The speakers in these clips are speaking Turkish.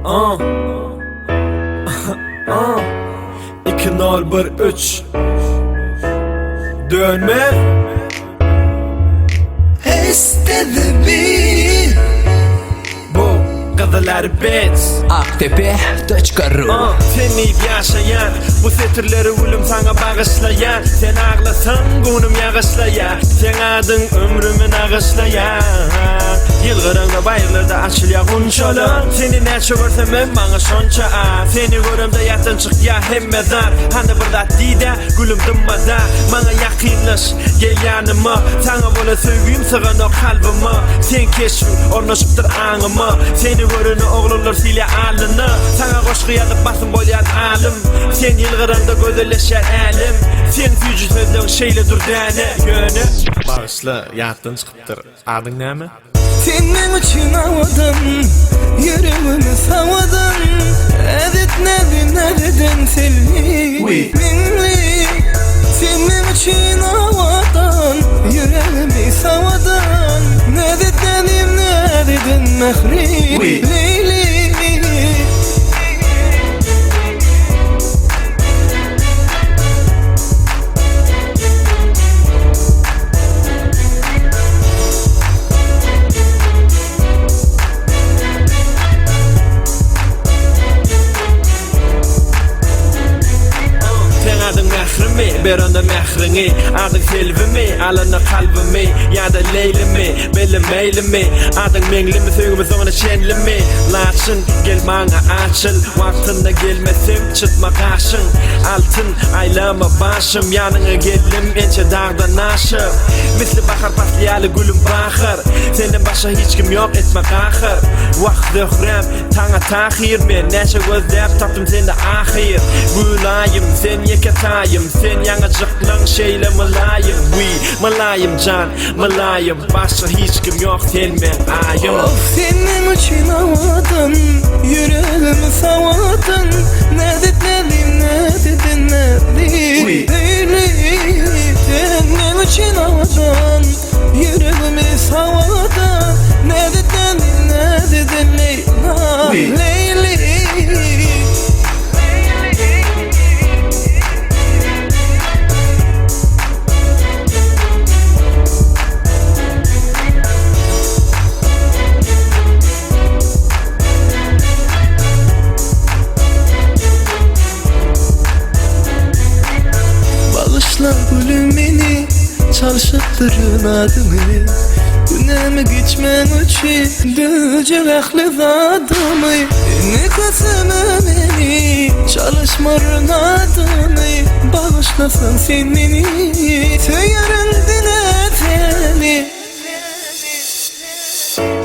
2-0-1-3 Dönme Estedimi Bu Kızılar Beats Aktepe.ru Sen deyip yaşayan Bu setirleri ulum sana bağışlayan Sen ağlasan günüm yağışlayan Sen adın ömrümün ağışlayan Yılgırında bayırlarda açılya kunşalan Seni ne çöversem ben bana şonça Seni görümde yatın çık ya hemmedar Hani burada dide gülüm dımmada Bana yakınlaş gel yanıma Sana böyle sevgiyim sığın o kalbime Sen keşfin ornaşıptır anıma Seni görünü oğlulur sile alını Sana koşku yazıp basın boyan alım Sen yılgırında gözeleşer elim Sen fücü sözlüğün şeyle dur dene Yönü Bağışla yattın çıkıptır Adın ne mi? Senin için havadan Yüreğimi savadan Evet nereden selvi Minli Senin için havadan Yüreğimi savadan nereden mehri Leyli Bir anda mehrini Adın selvimi Alana kalbimi Ya da leylimi Belli meylimi Adın menglimi Söğümü sonra şenlimi Laçın gel bana açıl Vaktinde gelmesim çıtma karşın Altın aylama başım Yanına geldim Ençe dağdan aşıp Misli bakar patlayalı gülüm bakır Senden başa hiç kim yok etme kahır Vakt dökrem Tana tahir Men neşe gözler Taptım sende ahir Gülayım sen yeketayım Sen yanacıklın şeyle malayım Malayım can malayım Başka hiç kim yok sen ben ayım Of senin için havadan Yüreğimi savadan Nereden Senin için havadan Yüreğimi savadan Nereden Leyli Bağışla gülüm beni Çalışıptırın adımı Günemi geçmem için Dövecek aklı zadımı Ne kasımı beni Çalışmarın adımı Bağışlasın sen beni Söylerim dile seni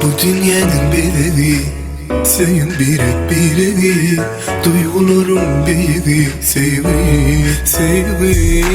Bu dünyanın bir evi Senin bir evi Duygularım bir evi Sevi